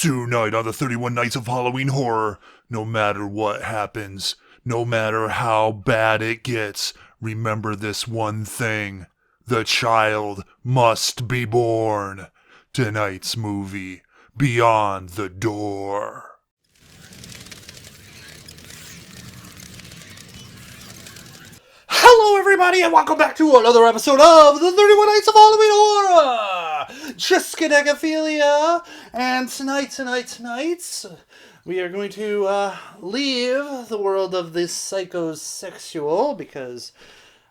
Tonight on the 31 Nights of Halloween Horror, no matter what happens, no matter how bad it gets, remember this one thing. The child must be born. Tonight's movie, Beyond the Door. Hello everybody and welcome back to another episode of the 31 Nights of Halloween Horror! Triskaidekaphilia! And tonight, we are going to leave the world of the psychosexual because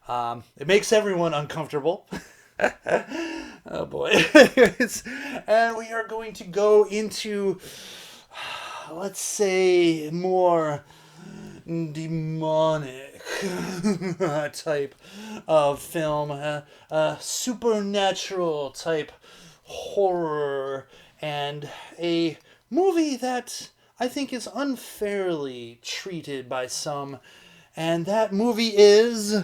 it makes everyone uncomfortable. Oh boy. And we are going to go into, let's say, more demonic type of film, supernatural type horror, and a movie that I think is unfairly treated by some, and that movie is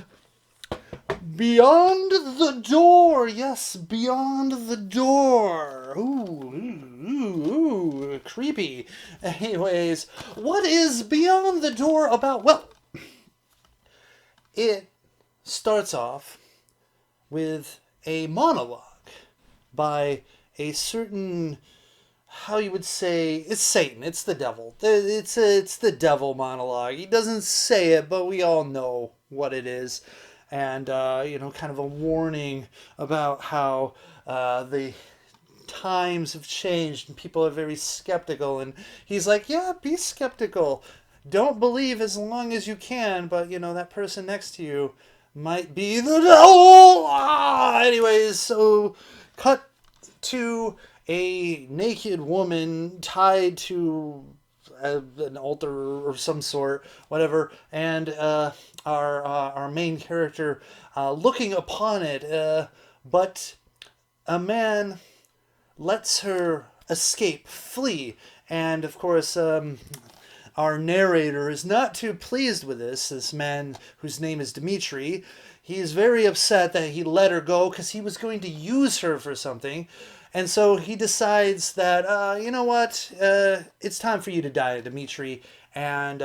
Beyond the Door. Yes, Beyond the Door. Ooh, creepy. Anyways, what is Beyond the Door about? Well, it starts off with a monologue by a certain, how you would say, it's Satan, it's the devil. It's the devil monologue. He doesn't say it, but we all know what it is. And, kind of a warning about how the times have changed and people are very skeptical. And he's like, yeah, be skeptical. Don't believe as long as you can, but, that person next to you might be the devil. Anyways, so cut to a naked woman tied to an altar or some sort, whatever, and our main character looking upon it, but a man lets her escape, flee, and of course our narrator is not too pleased with this man whose name is Dimitri. He is very upset that he let her go because he was going to use her for something. And so he decides that, you know what, it's time for you to die, Dimitri. And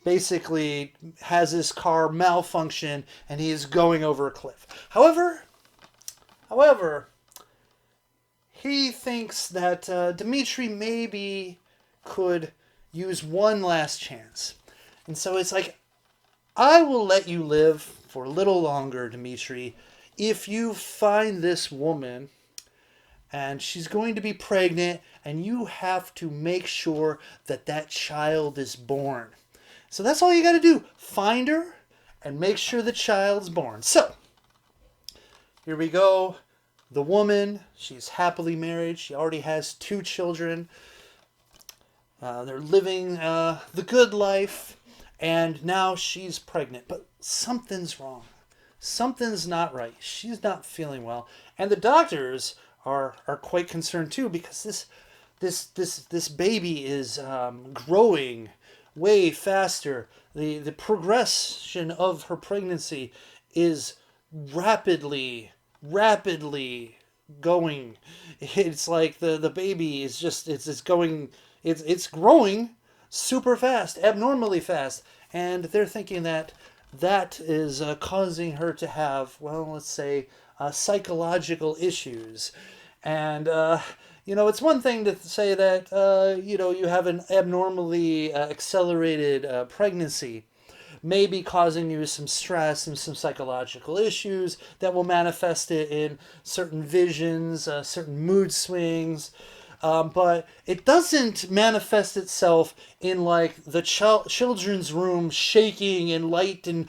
basically has his car malfunction and he is going over a cliff. However, he thinks that Dimitri maybe could use one last chance. And so it's like, I will let you live for a little longer, Dimitri, if you find this woman and she's going to be pregnant and you have to make sure that that child is born. So that's all you got to do. Find her and make sure the child's born. So here we go. The woman, she's happily married. She already has 2 children. They're living the good life, and now she's pregnant. But something's wrong. Something's not right. She's not feeling well, and the doctors are quite concerned too because this baby is growing way faster. The progression of her pregnancy is rapidly going. It's like the baby is just it's going. It's growing super fast, abnormally fast, and they're thinking that is causing her to have, well, let's say, psychological issues. And, it's one thing to say that, you have an abnormally accelerated pregnancy, maybe causing you some stress and some psychological issues that will manifest it in certain visions, certain mood swings. But it doesn't manifest itself in like the children's room shaking and light and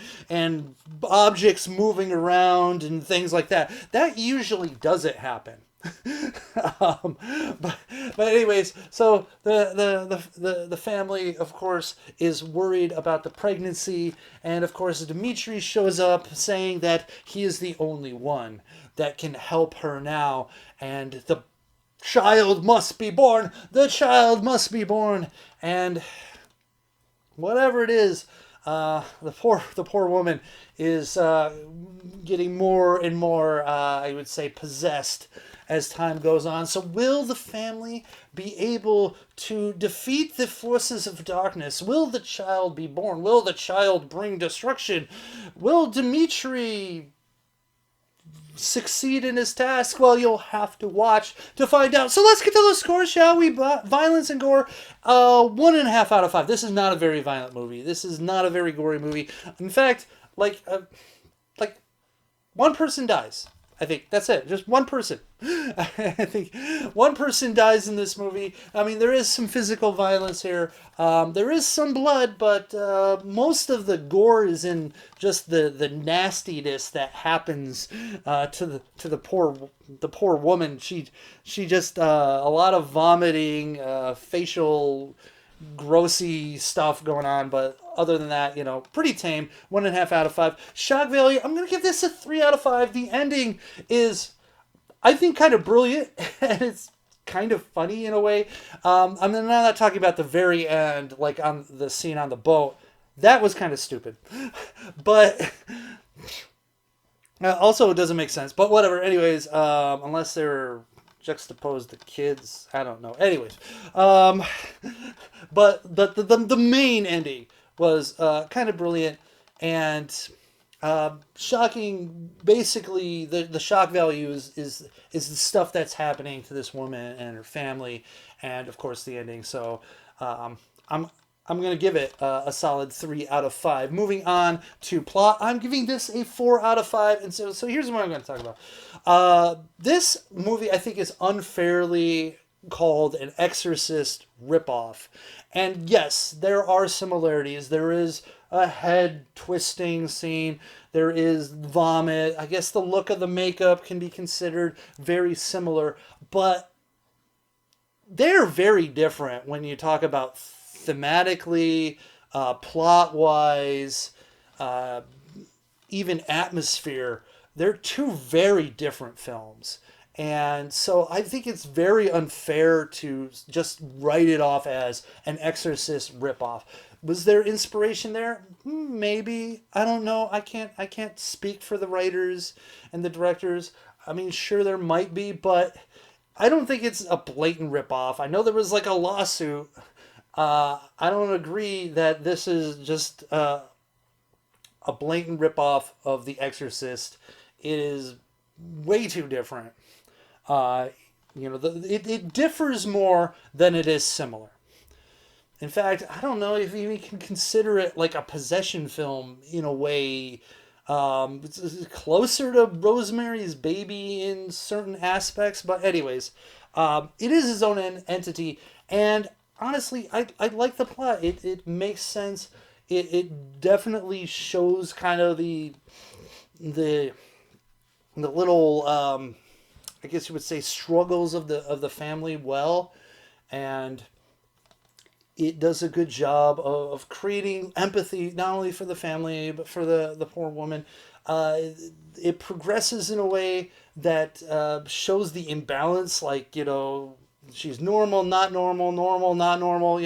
objects moving around and things like that. That usually doesn't happen. But anyways, so the family, of course, is worried about the pregnancy, and of course Dimitri shows up saying that he is the only one that can help her now, and the child must be born. The child must be born. And whatever it is, the poor woman is getting more and more, I would say, possessed as time goes on. So will the family be able to defeat the forces of darkness? Will the child be born? Will the child bring destruction? Will Dimitri succeed in his task? Well, you'll have to watch to find out. So let's get to the score, shall we? Violence and gore, 1.5 out of 5. This is not a very violent movie. This is not a very gory movie. In fact, like one person dies. I think that's it. Just one person. I think one person dies in this movie. I mean, there is some physical violence here. There is some blood, but most of the gore is in just the nastiness that happens to the poor woman. She just a lot of vomiting, facial grossy stuff going on, but other than that, pretty tame. 1.5 out of 5. Shock value, I'm gonna give this a 3 out of 5. The ending is, I think, kind of brilliant, and it's kind of funny in a way. I'm not talking about the very end, like on the scene on the boat. That was kind of stupid, but also it doesn't make sense. But whatever. Anyways, unless they're juxtaposed the kids, I don't know. Anyways, but the main ending was kind of brilliant and shocking. Basically, the shock value is the stuff that's happening to this woman and her family, and of course the ending. So I'm going to give it a solid 3 out of 5. Moving on to plot, I'm giving this a 4 out of 5. And so here's what I'm going to talk about. This movie, I think, is unfairly called an Exorcist ripoff. And yes, there are similarities. There is a head twisting scene. There is vomit. I guess the look of the makeup can be considered very similar. But they're very different when you talk about thematically, plot-wise, even atmosphere. They're two very different films. And so I think it's very unfair to just write it off as an Exorcist ripoff. Was there inspiration there? Maybe. I don't know. I can't speak for the writers and the directors. I mean, sure, there might be, but I don't think it's a blatant ripoff. I know there was like a lawsuit. I don't agree that this is just a blatant ripoff of The Exorcist. It is way too different. It differs more than it is similar. In fact, I don't know if you can consider it like a possession film in a way. It's closer to Rosemary's Baby in certain aspects, but anyways, it is its own entity, and honestly, I like the plot. It makes sense. It definitely shows kind of the little I guess you would say struggles of the family well, and it does a good job of creating empathy not only for the family but for the poor woman. It progresses in a way that shows the imbalance, like she's normal, not normal, normal, not normal,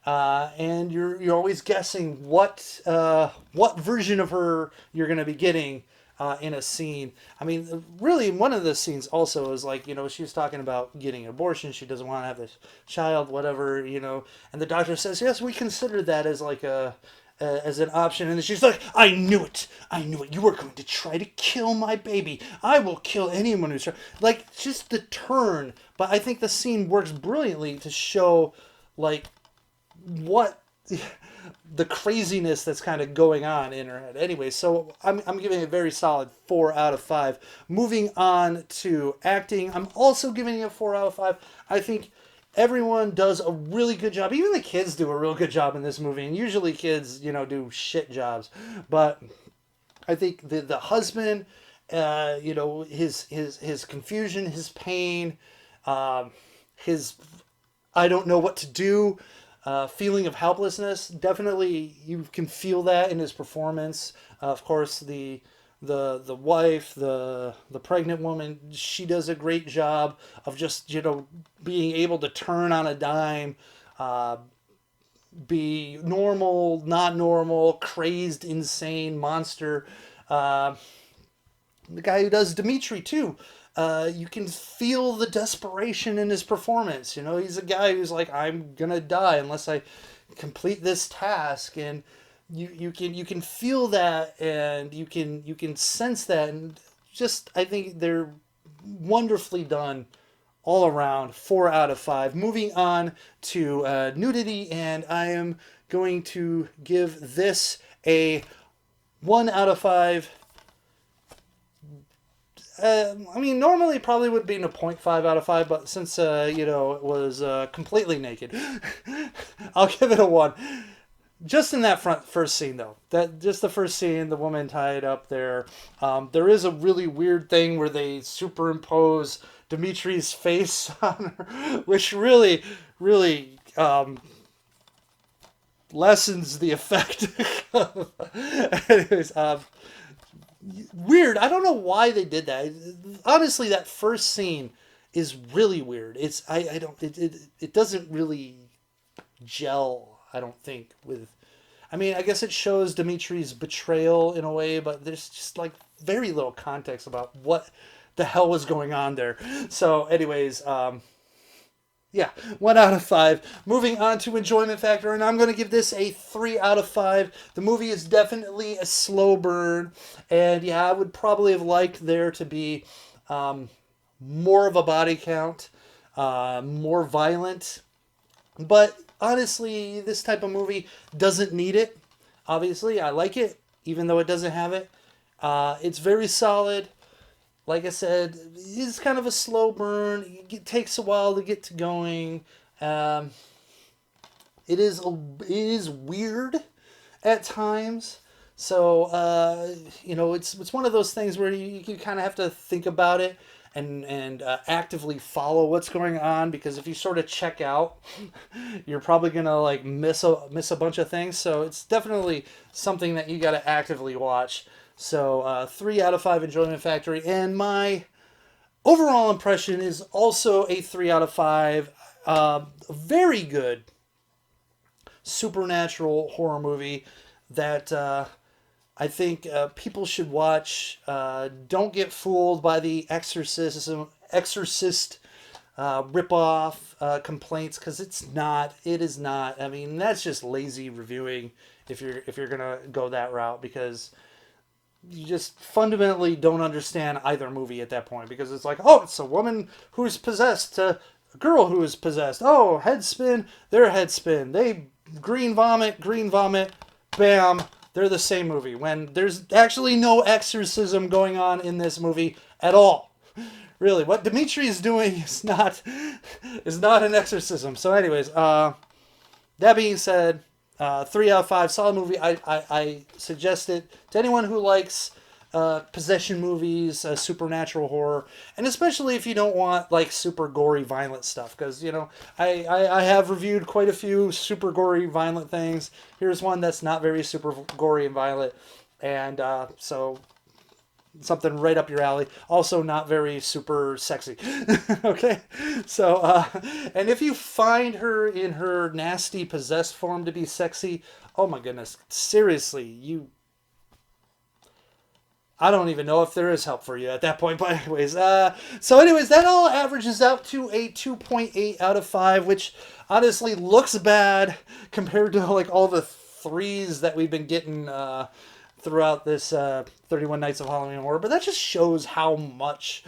and you're always guessing what version of her you're going to be getting in a scene. I mean, really, one of the scenes also is like, she was talking about getting an abortion. She doesn't want to have this child, whatever, and the doctor says, yes, we considered that as like as an option. And then she's like, I knew it. You were going to try to kill my baby. I will kill anyone who's like, just the turn. But I think the scene works brilliantly to show like what the craziness that's kind of going on in her head. Anyway, so I'm giving it a very solid 4 out of 5. Moving on to acting, I'm also giving it a 4 out of 5. I think everyone does a really good job. Even the kids do a real good job in this movie. And usually kids, do shit jobs. But I think the husband, his confusion, his pain, his I don't know what to do, feeling of helplessness. Definitely, you can feel that in his performance. Of course, the wife, the pregnant woman, she does a great job of just being able to turn on a dime, be normal, not normal, crazed, insane, monster. The guy who does Dimitri too. You can feel the desperation in his performance. You know, he's a guy who's like, I'm gonna die unless I complete this task, and you can feel that, and you can sense that, and just I think they're wonderfully done all around. 4 out of 5. Moving on to Nudity, and I am going to give this a 1 out of 5. I mean, normally it probably would be in a 0.5 out of 5, but since it was completely naked, I'll give it a 1. Just in that first scene, though, that just the first scene, the woman tied up there. There is a really weird thing where they superimpose Dimitri's face on her, which really, really lessens the effect. Anyways, weird. I don't know why they did that. Honestly, that first scene is really weird. It doesn't really gel, I don't think, with. I mean, I guess it shows Dimitri's betrayal in a way, but there's just like very little context about what the hell was going on there. So, anyways, yeah, 1 out of 5. Moving on to enjoyment factor, and I'm going to give this a 3 out of 5. The movie is definitely a slow burn, and yeah, I would probably have liked there to be more of a body count, more violent. But honestly, this type of movie doesn't need it. Obviously, I like it, even though it doesn't have it. It's very solid. Like I said, it's kind of a slow burn. It takes a while to get to going. It is weird at times. So it's one of those things where you kind of have to think about it and actively follow what's going on, because if you sort of check out, you're probably gonna like miss a bunch of things. So it's definitely something that you got to actively watch. So 3 out of 5 enjoyment factor, and my overall impression is also a 3 out of 5. Very good supernatural horror movie that I think people should watch. Don't get fooled by the Exorcist ripoff complaints, because it's not. It is not. I mean, that's just lazy reviewing if you're gonna go that route, because you just fundamentally don't understand either movie at that point, because it's like, oh, it's a woman who's possessed, a girl who is possessed. Oh, head spin, their head spin. They green vomit, bam. They're the same movie, when there's actually no exorcism going on in this movie at all. Really, what Dimitri is doing is not an exorcism. So, anyways, that being said, 3 out of 5, solid movie. I suggest it to anyone who likes possession movies, supernatural horror, and especially if you don't want like super gory, violent stuff. Because I have reviewed quite a few super gory, violent things. Here's one that's not very super gory and violent, and so something right up your alley. Also not very super sexy. Okay, so and if you find her in her nasty possessed form to be sexy, oh my goodness, seriously, I don't even know if there is help for you at that point. But anyways, that all averages out to a 2.8 out of 5, which honestly looks bad compared to like all the 3s that we've been getting throughout this 31 Nights of Halloween Horror. But that just shows how much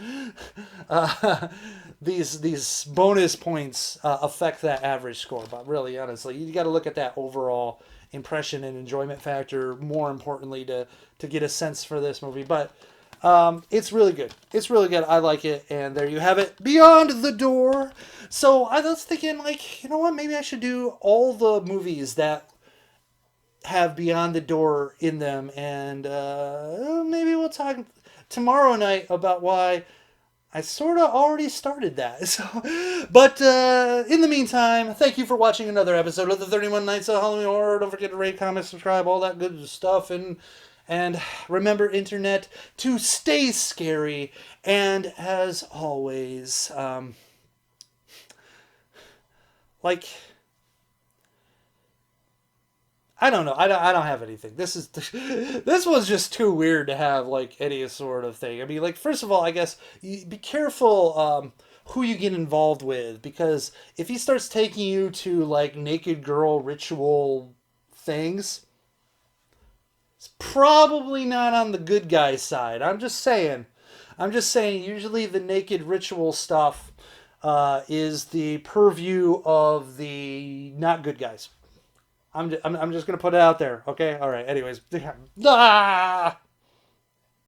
these bonus points affect that average score. But really, honestly, you got to look at that overall impression and enjoyment factor, more importantly, to get a sense for this movie. But it's really good. It's really good. I like it. And there you have it. Beyond the Door. So I was thinking, like, you know what? Maybe I should do all the movies that have Beyond the Door in them. And maybe we'll talk tomorrow night about why I sort of already started that. So, but in the meantime, thank you for watching another episode of the 31 Nights of Halloween Horror. Don't forget to rate, comment, subscribe, all that good stuff. And remember, Internet, to stay scary. And as always, like, I don't know. I don't have anything. This was just too weird to have like any sort of thing. I mean, like first of all, I guess be careful who you get involved with, because if he starts taking you to like naked girl ritual things, it's probably not on the good guy side. I'm just saying. I'm just saying. Usually, the naked ritual stuff is the purview of the not good guys. I'm just gonna put it out there. Okay. All right. Anyways. Ah!